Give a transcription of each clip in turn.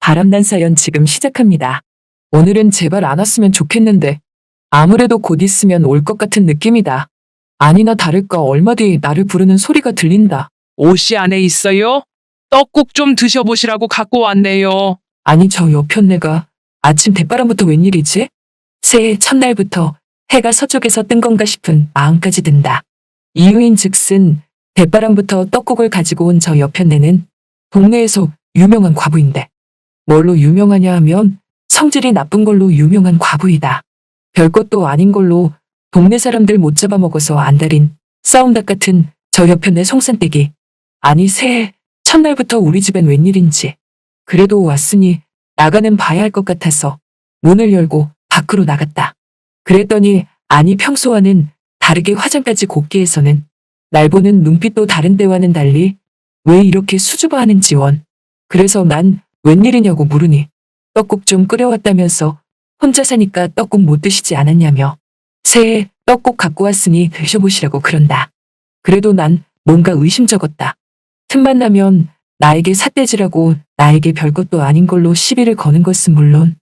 바람난 사연 지금 시작합니다. 오늘은 제발 안 왔으면 좋겠는데 아무래도 곧 있으면 올 것 같은 느낌이다. 아니나 다를까 얼마 뒤 나를 부르는 소리가 들린다. 옷이 안에 있어요? 떡국 좀 드셔보시라고 갖고 왔네요. 아니 저 여편네가 아침 대바람부터 웬일이지? 새해 첫날부터 해가 서쪽에서 뜬 건가 싶은 마음까지 든다. 이유인즉슨 대바람부터 떡국을 가지고 온 저 여편네는 동네에서 유명한 과부인데 뭘로 유명하냐 하면 성질이 나쁜 걸로 유명한 과부이다. 별것도 아닌 걸로 동네 사람들 못 잡아먹어서 안달인 싸움닭 같은 저 여편네 송산떼기. 아니 새해 첫날부터 우리 집엔 웬일인지. 그래도 왔으니 나가는 봐야 할 것 같아서 문을 열고 밖으로 나갔다. 그랬더니 아니 평소와는 다르게 화장까지 곱게 해서는 날 보는 눈빛도 다른 때와는 달리 왜 이렇게 수줍어하는지 원. 그래서 난 웬일이냐고 물으니 떡국 좀 끓여왔다면서 혼자 사니까 떡국 못 드시지 않았냐며 새해 떡국 갖고 왔으니 드셔보시라고 그런다. 그래도 난 뭔가 의심쩍었다. 틈만 나면 나에게 삿대질하고 나에게 별것도 아닌 걸로 시비를 거는 것은 물론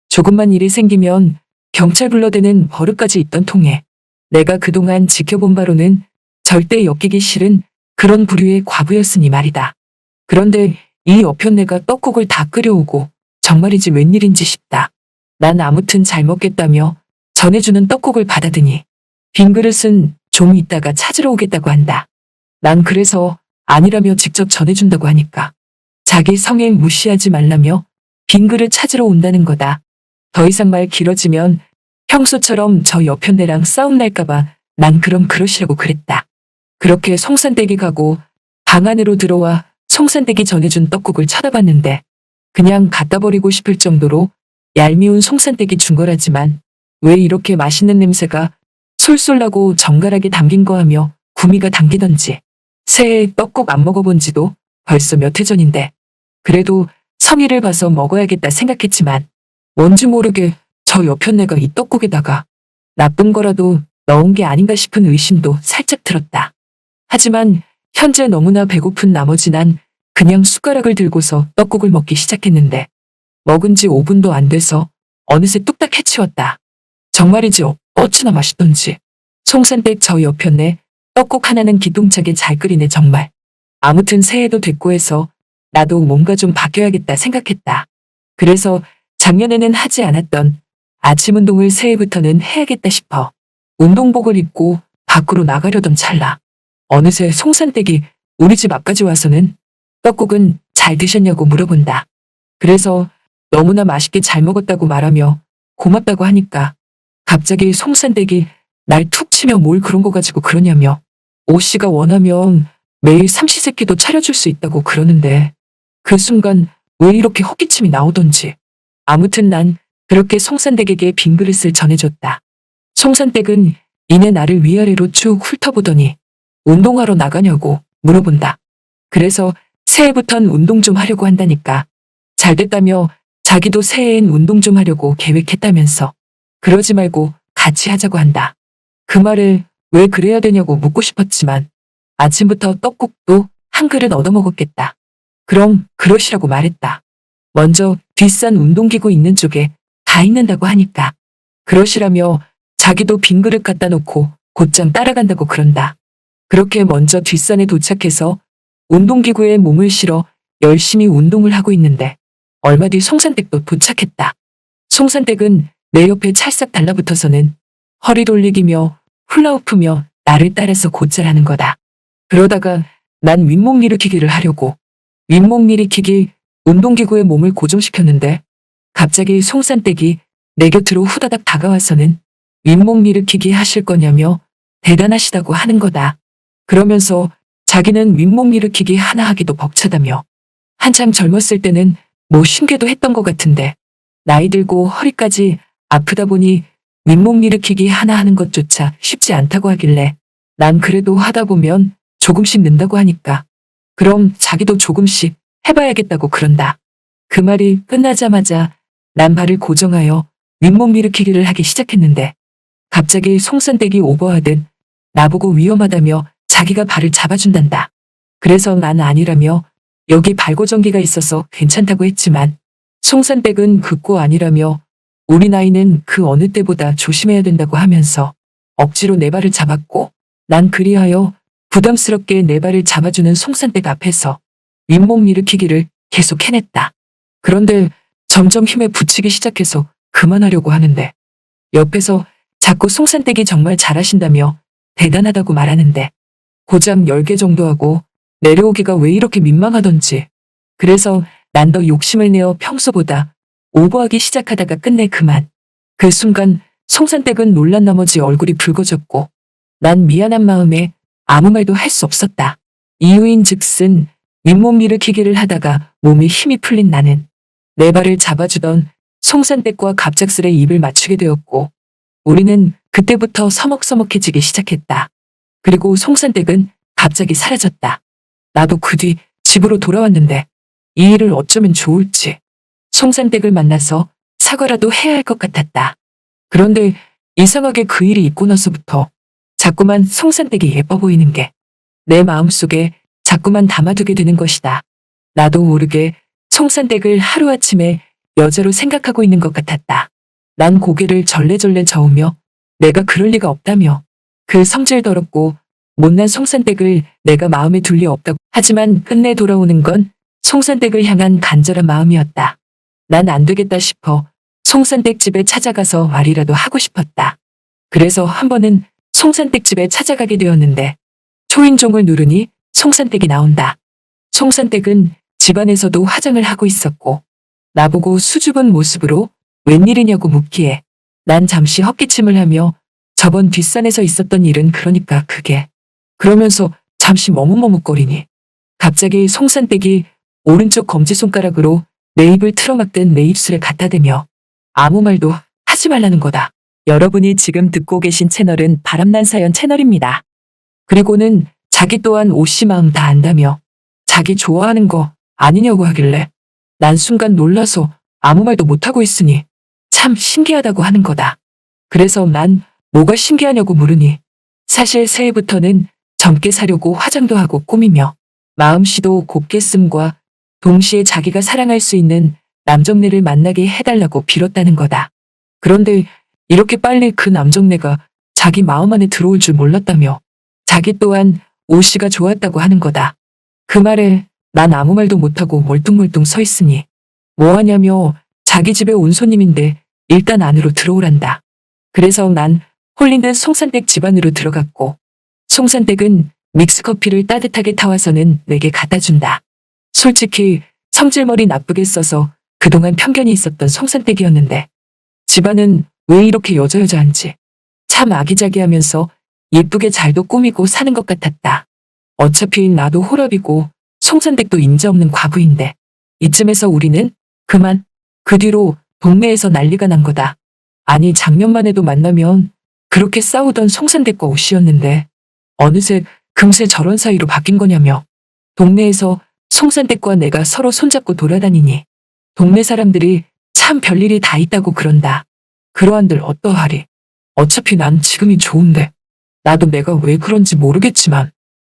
조금만 일이 생기면 경찰 불러대는 버릇까지 있던 통에 내가 그동안 지켜본 바로는 절대 엮이기 싫은 그런 부류의 과부였으니 말이다. 그런데 이 여편네가 떡국을 다 끓여오고 정말이지 웬일인지 싶다. 난 아무튼 잘 먹겠다며 전해주는 떡국을 받아드니 빈 그릇은 좀 이따가 찾으러 오겠다고 한다. 난 그래서 아니라며 직접 전해준다고 하니까 자기 성행 무시하지 말라며 빈 그릇 찾으러 온다는 거다. 더 이상 말 길어지면 평소처럼 저 여편네랑 싸움 날까봐 난 그럼 그러시라고 그랬다. 그렇게 송산댁이 가고 방 안으로 들어와 송산댁이 전해준 떡국을 쳐다봤는데 그냥 갖다 버리고 싶을 정도로 얄미운 송산댁이 준 거라지만 왜 이렇게 맛있는 냄새가 솔솔 나고 정갈하게 담긴 거 하며 구미가 당기던지 새해 떡국 안 먹어본 지도 벌써 몇 해 전인데 그래도 성의를 봐서 먹어야겠다 생각했지만 뭔지 모르게 저 여편네가 이 떡국에다가 나쁜 거라도 넣은 게 아닌가 싶은 의심도 살짝 들었다. 하지만 현재 너무나 배고픈 나머지 난 그냥 숟가락을 들고서 떡국을 먹기 시작했는데 먹은 지 5분도 안 돼서 어느새 뚝딱 해치웠다. 정말이지 어찌나 맛있던지. 송산댁 저 여편네 떡국 하나는 기똥차게 잘 끓이네 정말. 아무튼 새해도 됐고 해서 나도 뭔가 좀 바뀌어야겠다 생각했다. 그래서 작년에는 하지 않았던 아침 운동을 새해부터는 해야겠다 싶어 운동복을 입고 밖으로 나가려던 찰나 어느새 송산댁이 우리 집 앞까지 와서는 떡국은 잘 드셨냐고 물어본다. 그래서 너무나 맛있게 잘 먹었다고 말하며 고맙다고 하니까 갑자기 송산댁이 날 툭 치며 뭘 그런 거 가지고 그러냐며 오씨가 원하면 매일 삼시세끼도 차려줄 수 있다고 그러는데 그 순간 왜 이렇게 헛기침이 나오던지. 아무튼 난 그렇게 송산댁에게 빈 그릇을 전해줬다. 송산댁은 이내 나를 위아래로 쭉 훑어보더니 운동하러 나가냐고 물어본다. 그래서 새해부턴 운동 좀 하려고 한다니까. 잘 됐다며 자기도 새해엔 운동 좀 하려고 계획했다면서 그러지 말고 같이 하자고 한다. 그 말을 왜 그래야 되냐고 묻고 싶었지만 아침부터 떡국도 한 그릇 얻어먹었겠다. 그럼 그러시라고 말했다. 먼저 뒷산 운동기구 있는 쪽에 가 있는다고 하니까 그러시라며 자기도 빈 그릇 갖다 놓고 곧장 따라간다고 그런다. 그렇게 먼저 뒷산에 도착해서 운동기구에 몸을 실어 열심히 운동을 하고 있는데 얼마 뒤 송산댁도 도착했다. 송산댁은 내 옆에 찰싹 달라붙어서는 허리 돌리기며 훌라후프며 나를 따라서 곧잘 하는 거다. 그러다가 난 윗몸 일으키기를 하려고 윗몸 일으키기 운동기구에 몸을 고정시켰는데 갑자기 송산댁이 내 곁으로 후다닥 다가와서는 윗몸 일으키기 하실 거냐며 대단하시다고 하는 거다. 그러면서 자기는 윗몸 일으키기 하나 하기도 벅차다며 한참 젊었을 때는 뭐 쉰게도 했던 것 같은데 나이 들고 허리까지 아프다 보니 윗몸 일으키기 하나 하는 것조차 쉽지 않다고 하길래 난 그래도 하다 보면 조금씩 는다고 하니까 그럼 자기도 조금씩 해봐야겠다고 그런다. 그 말이 끝나자마자 난 발을 고정하여 윗몸 일으키기를 하기 시작했는데 갑자기 송산댁이 오버하듯 나보고 위험하다며 자기가 발을 잡아준단다. 그래서 난 아니라며 여기 발고정기가 있어서 괜찮다고 했지만 송산댁은 극고 아니라며 우리 나이는 그 어느 때보다 조심해야 된다고 하면서 억지로 내 발을 잡았고 난 그리하여 부담스럽게 내 발을 잡아주는 송산댁 앞에서 윗몸 일으키기를 계속 해냈다. 그런데 점점 힘에 부치기 시작해서 그만하려고 하는데 옆에서 자꾸 송산댁이 정말 잘하신다며 대단하다고 말하는데 고작 10개 정도 하고 내려오기가 왜 이렇게 민망하던지. 그래서 난 더 욕심을 내어 평소보다 오버하기 시작하다가 끝내 그만. 그 순간 송산댁은 놀란 나머지 얼굴이 붉어졌고 난 미안한 마음에 아무 말도 할 수 없었다. 이유인 즉슨 윗몸 일으키기를 하다가 몸에 힘이 풀린 나는 내 발을 잡아주던 송산댁과 갑작스레 입을 맞추게 되었고 우리는 그때부터 서먹서먹해지기 시작했다. 그리고 송산댁은 갑자기 사라졌다. 나도 그 뒤 집으로 돌아왔는데 이 일을 어쩌면 좋을지. 송산댁을 만나서 사과라도 해야 할 것 같았다. 그런데 이상하게 그 일이 있고 나서부터 자꾸만 송산댁이 예뻐 보이는 게 내 마음속에 자꾸만 담아두게 되는 것이다. 나도 모르게 송산댁을 하루아침에 여자로 생각하고 있는 것 같았다. 난 고개를 절레절레 저으며 내가 그럴 리가 없다며 그 성질 더럽고 못난 송산댁을 내가 마음에 둘 리 없다고 하지만 끝내 돌아오는 건 송산댁을 향한 간절한 마음이었다. 난 안 되겠다 싶어 송산댁 집에 찾아가서 말이라도 하고 싶었다. 그래서 한 번은 송산댁 집에 찾아가게 되었는데 초인종을 누르니 송산댁이 나온다. 송산댁은 집안에서도 화장을 하고 있었고 나보고 수줍은 모습으로 웬일이냐고 묻기에 난 잠시 헛기침을 하며 저번 뒷산에서 있었던 일은 그러니까 그게 그러면서 잠시 머뭇머뭇거리니 갑자기 송산댁이 오른쪽 검지손가락으로 내 입을 틀어막던 내 입술에 갖다 대며 아무 말도 하지 말라는 거다. 여러분이 지금 듣고 계신 채널은 바람난 사연 채널입니다. 그리고는 자기 또한 오씨 마음 다 안다며 자기 좋아하는 거 아니냐고 하길래 난 순간 놀라서 아무 말도 못하고 있으니 참 신기하다고 하는 거다. 그래서 난 뭐가 신기하냐고 물으니 사실 새해부터는 젊게 사려고 화장도 하고 꾸미며 마음씨도 곱게 씀과 동시에 자기가 사랑할 수 있는 남정네를 만나게 해달라고 빌었다는 거다. 그런데 이렇게 빨리 그 남정네가 자기 마음 안에 들어올 줄 몰랐다며 자기 또한 오씨가 좋았다고 하는 거다. 그 말에 난 아무 말도 못하고 멀뚱멀뚱 서 있으니 뭐하냐며 자기 집에 온 손님인데 일단 안으로 들어오란다. 그래서 난 홀린 듯 송산댁 집 안으로 들어갔고 송산댁은 믹스커피를 따뜻하게 타와서는 내게 갖다 준다. 솔직히 성질머리 나쁘게 써서 그동안 편견이 있었던 송산댁이었는데 집안은 왜 이렇게 여자여자한지 참 아기자기하면서 예쁘게 잘도 꾸미고 사는 것 같았다. 어차피 나도 홀업이고 송산댁도 인자 없는 과부인데 이쯤에서 우리는 그만 그 뒤로 동네에서 난리가 난 거다. 아니 작년만 해도 만나면 그렇게 싸우던 송산댁과 오씨였는데 어느새 금세 저런 사이로 바뀐 거냐며 동네에서 송산댁과 내가 서로 손잡고 돌아다니니 동네 사람들이 참 별일이 다 있다고 그런다. 그러한들 어떠하리. 어차피 난 지금이 좋은데 나도 내가 왜 그런지 모르겠지만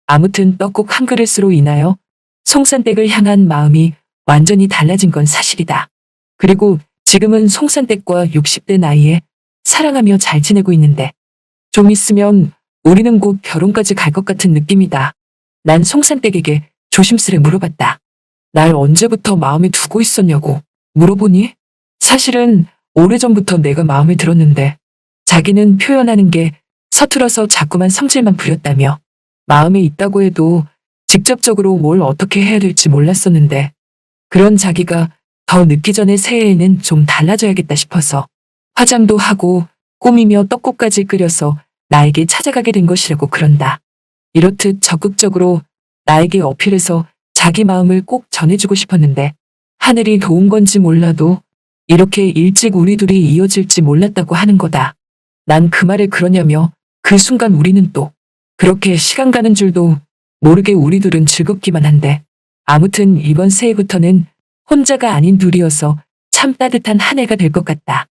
아무튼 떡국 한 그릇으로 인하여 송산댁을 향한 마음이 완전히 달라진 건 사실이다. 그리고 지금은 송산댁과 60대 나이에 사랑하며 잘 지내고 있는데 좀 있으면 우리는 곧 결혼까지 갈 것 같은 느낌이다. 난 송산댁에게 조심스레 물어봤다. 날 언제부터 마음에 두고 있었냐고 물어보니 사실은 오래전부터 내가 마음에 들었는데 자기는 표현하는 게 서툴어서 자꾸만 성질만 부렸다며 마음에 있다고 해도 직접적으로 뭘 어떻게 해야 될지 몰랐었는데 그런 자기가 더 늦기 전에 새해에는 좀 달라져야겠다 싶어서 화장도 하고 꾸미며 떡국까지 끓여서 나에게 찾아가게 된 것이라고 그런다. 이렇듯 적극적으로 나에게 어필해서 자기 마음을 꼭 전해주고 싶었는데 하늘이 도운 건지 몰라도 이렇게 일찍 우리 둘이 이어질지 몰랐다고 하는 거다. 난 그 말에 그러냐며 그 순간 우리는 또 그렇게 시간 가는 줄도 모르게 우리 둘은 즐겁기만 한데 아무튼 이번 새해부터는 혼자가 아닌 둘이어서 참 따뜻한 한 해가 될 것 같다.